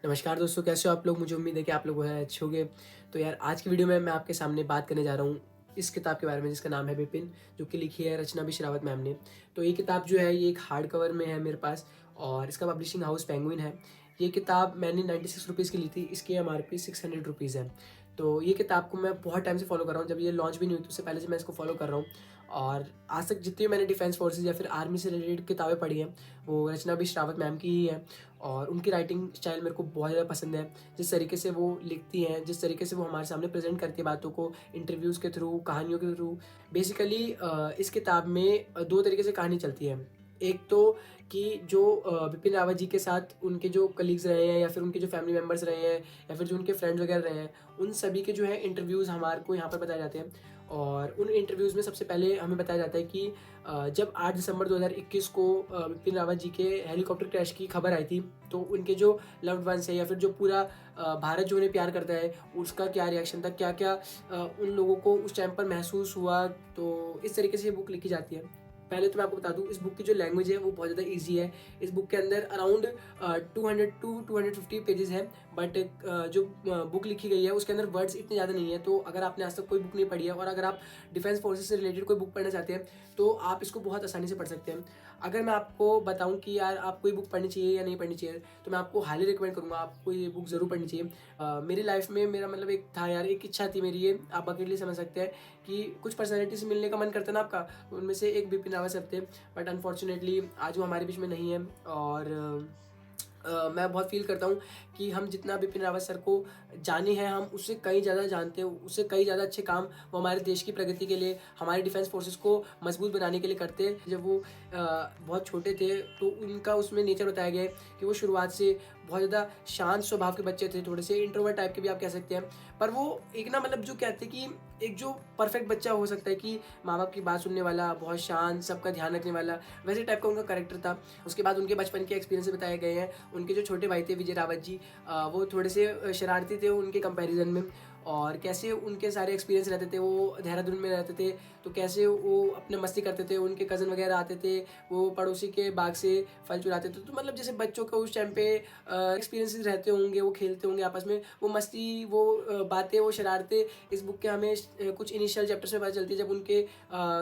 नमस्कार दोस्तों, कैसे हो आप लोग? मुझे उम्मीद है कि आप लोग अच्छे होंगे। तो यार आज की वीडियो में मैं आपके सामने बात करने जा रहा हूँ इस किताब के बारे में जिसका नाम है बिपिन, जो कि लिखी है रचना बिश्रावत मैम ने। तो ये किताब जो है ये एक हार्ड कवर में है मेरे पास और इसका पब्लिशिंग हाउस पेंगुइन है। ये किताब मैंने 96 रुपीज़ की ली थी, इसकी एमआरपी 600 रुपीज़ है। तो ये किताब को मैं बहुत टाइम से फॉलो कर रहा हूँ, जब ये लॉन्च भी नहीं हुई थी उससे पहले से मैं इसको फॉलो कर रहा हूँ। और आज तक जितनी मैंने डिफेंस फोर्सेज या फिर आर्मी से रिलेटेड किताबें पढ़ी हैं वो रचना बिश्रावत मैम की ही है। और उनकी राइटिंग स्टाइल मेरे को बहुत ज़्यादा पसंद है। जिस तरीके से वो लिखती हैं, जिस तरीके से वो हमारे सामने प्रेजेंट करती है बातों को इंटरव्यूज़ के थ्रू, कहानियों के थ्रू। बेसिकली इस किताब में दो तरीके से कहानी चलती है। एक तो कि जो बिपिन रावत जी के साथ उनके जो कलीग्स रहे हैं या फिर उनके जो फैमिली मेम्बर्स रहे हैं या फिर जो उनके फ्रेंड्स वगैरह रहे हैं, उन सभी के जो है इंटरव्यूज़ हमारे को यहाँ पर बताए जाते हैं। और उन इंटरव्यूज़ में सबसे पहले हमें बताया जाता है कि जब 8 दिसंबर 2021 को बिपिन रावत जी के हेलीकॉप्टर क्रैश की खबर आई थी, तो उनके जो लव्ड वंस है या फिर जो पूरा भारत जो उन्हें प्यार करता है उसका क्या रिएक्शन था, क्या क्या उन लोगों को उस टाइम पर महसूस हुआ। तो इस तरीके से ये बुक लिखी जाती है। पहले तो मैं आपको बता दूं, इस बुक की जो लैंग्वेज है वो बहुत ज़्यादा ईजी है। इस बुक के अंदर अराउंड 200 टू 250 पेजेस हैं। बट जो बुक लिखी गई है उसके अंदर वर्ड्स इतने ज़्यादा नहीं है। तो अगर आपने आज तक कोई बुक नहीं पढ़ी है और अगर आप डिफेंस फोर्सेस से रिलेटेड कोई बुक पढ़ना चाहते हैं तो आप इसको बहुत आसानी से पढ़ सकते हैं। अगर मैं आपको बताऊं कि यार आपको ये बुक पढ़नी चाहिए या नहीं पढ़नी चाहिए, तो मैं आपको हाईली रिकमेंड करूंगा, आपको ये बुक ज़रूर पढ़नी चाहिए। मेरी लाइफ में मेरा मतलब एक था यार, एक इच्छा थी मेरी, ये आप बकेट लिस्ट समझ सकते हैं कि कुछ पर्सनैलिटी से मिलने का मन करता है ना आपका, उनमें से एक बिपिन रावत सर थे। बट अनफॉर्चुनेटली आज वो हमारे बीच में नहीं है। और मैं बहुत फील करता हूँ कि हम जितना बिपिन रावत सर को जाने हैं, हम उससे कई ज़्यादा जानते हैं, उससे कई ज़्यादा अच्छे काम वो हमारे देश की प्रगति के लिए, हमारे डिफेंस फोर्सेस को मजबूत बनाने के लिए करते हैं। जब वो बहुत छोटे थे तो उनका उसमें नेचर बताया गया है कि वो शुरुआत से बहुत ज़्यादा शांत स्वभाव के बच्चे थे, थोड़े से इंट्रोवर्ट टाइप के भी आप कह सकते हैं। पर वो एक ना मतलब जो कहते हैं कि एक जो परफेक्ट बच्चा हो सकता है कि माँ बाप की बात सुनने वाला, बहुत शांत, सबका ध्यान रखने वाला, वैसे टाइप का उनका कैरेक्टर था। उसके बाद उनके बचपन के एक्सपीरियंस बताए गए हैं। उनके जो छोटे भाई थे विजय रावत जी, वो थोड़े से शरारती थे उनके कंपैरिजन में। और कैसे उनके सारे एक्सपीरियंस रहते थे, वो देहरादून में रहते थे तो कैसे वो अपने मस्ती करते थे, उनके कज़न वगैरह आते थे, वो पड़ोसी के बाग से फल चुराते थे। तो मतलब जैसे बच्चों को उस टाइम पे एक्सपीरियंसेस रहते होंगे, वो खेलते होंगे आपस में, वो मस्ती, वो बातें, वो शरारतें इस बुक के हमें कुछ इनिशियल चैप्टर्स में पता चलती है, जब उनके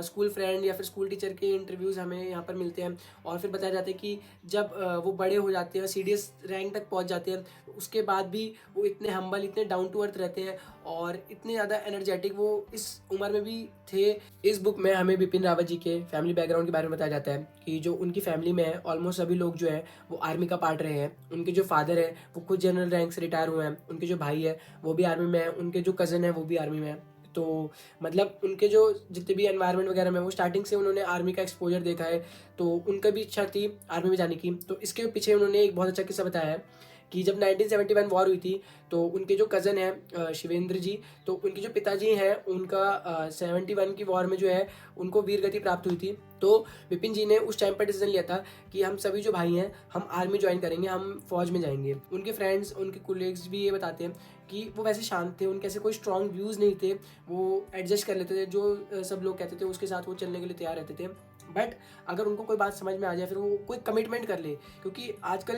स्कूल फ्रेंड या फिर स्कूल टीचर के इंटरव्यूज़ हमें यहाँ पर मिलते हैं। और फिर बताया जाता है कि जब वो बड़े हो जाते हैं, सीडीएस रैंक तक पहुँच जाते हैं, उसके बाद भी वो इतने हम्बल, इतने डाउन टू अर्थ रहते हैं और इतने ज़्यादा एनर्जेटिक वो इस उम्र में भी थे। इस बुक में हमें बिपिन रावत जी के फैमिली बैकग्राउंड के बारे में बताया जाता है कि जो उनकी फैमिली में है ऑलमोस्ट सभी लोग जो है वो आर्मी का पार्ट रहे हैं। उनके जो फादर है वो खुद जनरल रैंक से रिटायर हुए हैं, उनके जो भाई है वो भी आर्मी में है, उनके जो कज़न है वो भी आर्मी में है। तो मतलब उनके जो जितने भी एनवायरनमेंट वगैरह में वो स्टार्टिंग से उन्होंने आर्मी का एक्सपोजर देखा है, तो उनका भी इच्छा थी आर्मी में जाने की। तो इसके पीछे उन्होंने एक बहुत अच्छा किस्सा बताया है कि जब 1971 वॉर हुई थी तो उनके जो कज़न हैं शिवेंद्र जी, तो उनके जो पिताजी हैं उनका 71 की वॉर में जो है उनको वीर गति प्राप्त हुई थी। तो विपिन जी ने उस टाइम पर डिसीजन लिया था कि हम सभी जो भाई हैं हम आर्मी ज्वाइन करेंगे, हम फौज में जाएंगे। उनके फ्रेंड्स, उनके कोलीग्स भी ये बताते हैं कि वो वैसे शांत थे, उनके ऐसे कोई स्ट्रॉन्ग व्यूज़ नहीं थे, वो एडजस्ट कर लेते थे, जो सब लोग कहते थे उसके साथ वो चलने के लिए तैयार रहते थे। बट अगर उनको कोई बात समझ में आ जाए, फिर वो कोई कमिटमेंट कर ले, क्योंकि आजकल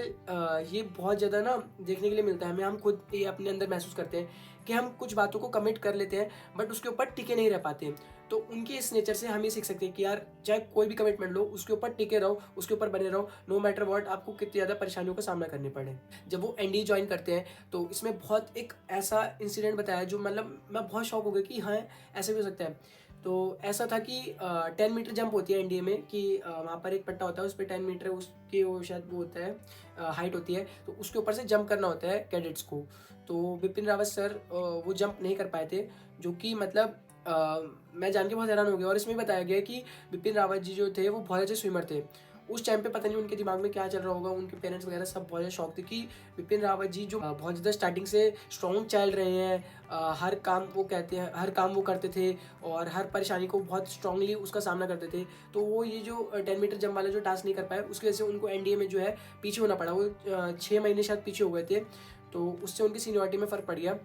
ये बहुत ज़्यादा ना देखने के लिए मिलता है हमें, हम खुद ये अपने अंदर महसूस करते हैं कि हम कुछ बातों को कमिट कर लेते हैं बट उसके ऊपर टिके नहीं रह पाते। तो उनके इस नेचर से हम ये सीख सकते हैं कि यार चाहे कोई भी कमिटमेंट लो उसके ऊपर टिके रहो, उसके ऊपर बने रहो, नो मैटर व्हाट आपको कितनी ज़्यादा परेशानियों का सामना करने पड़े। जब वो एनडीए ज्वाइन करते हैं तो इसमें बहुत एक ऐसा इंसिडेंट बताया जो मतलब मैं बहुत शॉक हो गया कि हाँ ऐसे भी हो सकता है। तो ऐसा था कि 10 मीटर जंप होती है एनडीए में कि वहाँ पर एक पट्टा होता है, उस पर 10 मीटर उसकी वो शायद वो होता है हाइट होती है, तो उसके ऊपर से जंप करना होता है कैडेट्स को। तो बिपिन रावत सर वो जंप नहीं कर पाए थे, जो कि मतलब मैं जान के बहुत हैरान हो गया। और इसमें बताया गया कि बिपिन रावत जी जो थे वो बहुत अच्छे स्विमर थे। उस टाइम पे पता नहीं उनके दिमाग में क्या चल रहा होगा, उनके पेरेंट्स वगैरह सब बहुत ज़्यादा शौक थे कि विपिन रावत जी जो बहुत ज़्यादा स्टार्टिंग से स्ट्रॉन्ग चाइल्ड रहे हैं, हर काम वो कहते हैं हर काम वो करते थे और हर परेशानी को बहुत स्ट्रांगली उसका सामना करते थे। तो वो ये जो 10 मीटर जंप वाला जो टास्क नहीं कर पाए उसकी वजह से उनको एनडीए में जो है पीछे होना पड़ा। वो 6 महीने शायद पीछे हो गए थे, तो उससे उनकी सीनियरिटी में फ़र्क पड़ गया।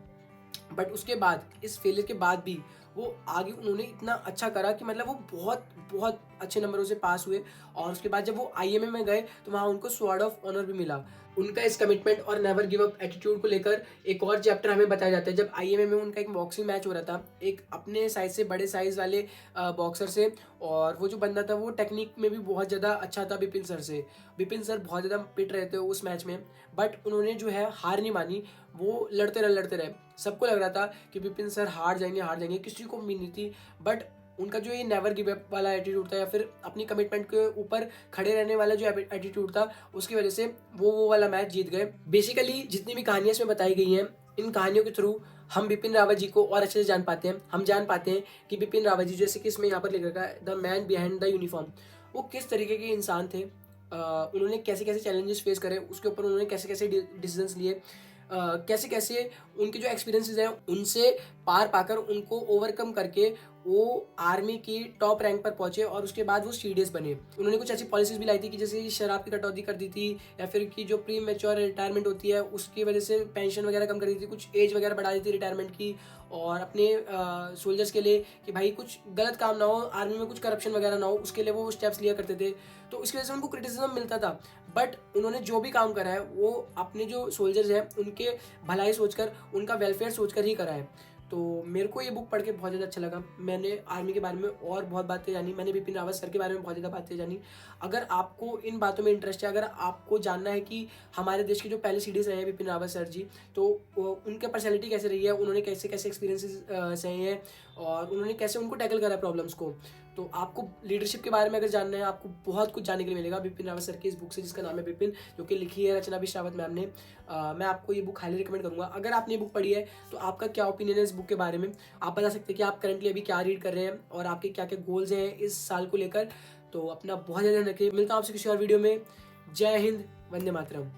बट उसके बाद इस फेलियर के बाद भी वो आगे उन्होंने इतना अच्छा करा कि मतलब वो बहुत बहुत अच्छे नंबरों से पास हुए और उसके बाद जब वो आईएमए में गए तो वहाँ उनको स्वॉर्ड ऑफ ऑनर भी मिला। उनका इस कमिटमेंट और नेवर गिव अप एटीट्यूड को लेकर एक और चैप्टर हमें बताया जाता है। जब आईएमए में उनका एक बॉक्सिंग मैच हो रहा था एक अपने साइज से बड़े साइज वाले बॉक्सर से, और वो जो बंदा था वो टेक्निक में भी बहुत ज़्यादा अच्छा था विपिन सर से। विपिन सर बहुत ज़्यादा पिट रहे थे उस मैच में, बट उन्होंने जो है हार नहीं मानी, वो लड़ते रहे। सबको लग रहा था कि विपिन सर हार जाएंगे, किसी को उम्मीद नहीं थी, बट उनका जो ये नेवर गिव अप वाला एटीट्यूड था या फिर अपनी कमिटमेंट के ऊपर खड़े रहने वाला जो एटीट्यूड था, उसकी वजह से वो वाला मैच जीत गए। बेसिकली जितनी भी कहानियां इसमें बताई गई हैं, इन कहानियों के थ्रू हम बिपिन रावत जी को और अच्छे से जान पाते हैं। हम जान पाते हैं कि बिपिन रावत जी, जैसे कि इसमें यहाँ पर लिख रखा है the man behind the uniform, वो किस तरीके के इंसान थे। उन्होंने कैसे कैसे चैलेंजेस फेस करे, उसके ऊपर उन्होंने कैसे कैसे डिसीजंस लिए, कैसे कैसे उनके जो एक्सपीरियंसेस हैं उनसे पार पाकर उनको ओवरकम करके वो आर्मी की टॉप रैंक पर पहुंचे और उसके बाद वो सीडीएस बने। उन्होंने कुछ ऐसी पॉलिसीज भी लाई थी कि जैसे शराब की कटौती कर दी थी, या फिर कि जो प्री मैच्योर रिटायरमेंट होती है उसकी वजह से पेंशन वगैरह कम कर दी थी, कुछ एज वगैरह बढ़ा दी थी रिटायरमेंट की, और अपने सोल्जर्स के लिए कि भाई कुछ गलत काम ना हो, आर्मी में कुछ करप्शन वगैरह ना हो, उसके लिए वो स्टेप्स लिया करते थे। तो इसकी वजह से उनको क्रिटिसिज्म मिलता था, बट उन्होंने जो भी काम करा है वो अपने जो सोल्जर्स हैं उनके भलाई सोचकर, उनका वेलफेयर सोचकर ही करा है। तो मेरे को ये बुक पढ़ के बहुत ज़्यादा अच्छा लगा। मैंने आर्मी के बारे में और बहुत बातें जानी, मैंने बिपिन रावत सर के बारे में बहुत ज़्यादा बातें जानी। अगर आपको इन बातों में इंटरेस्ट है, अगर आपको जानना है कि हमारे देश के जो पहले सीडीएस रहे हैं बिपिन रावत सर जी, तो उनके पर्सनैलिटी कैसे रही है, उन्होंने कैसे कैसे एक्सपीरियंसेस सहे हैं और उन्होंने कैसे उनको टैकल करा प्रॉब्लम्स को, तो आपको लीडरशिप के बारे में अगर जानना है, आपको बहुत कुछ जानने के लिए मिलेगा बिपिन रावत सर की इस बुक से, जिसका नाम है बिपिन, जो कि लिखी है रचना बिश्रावत मैम ने। मैं आपको ये बुक हाईली रिकमेंड करूंगा। अगर आपने ये बुक पढ़ी है तो आपका क्या ओपिनियन है इस बुक के बारे में, आप बता सकते हैं कि आप करंटली अभी क्या रीड कर रहे हैं और आपके क्या क्या गोल्स हैं इस साल को लेकर। तो अपना बहुत ज़्यादा ध्यान रखिए। मिलता हूँ आपसे किसी और वीडियो में। जय हिंद, वंदे मातरम।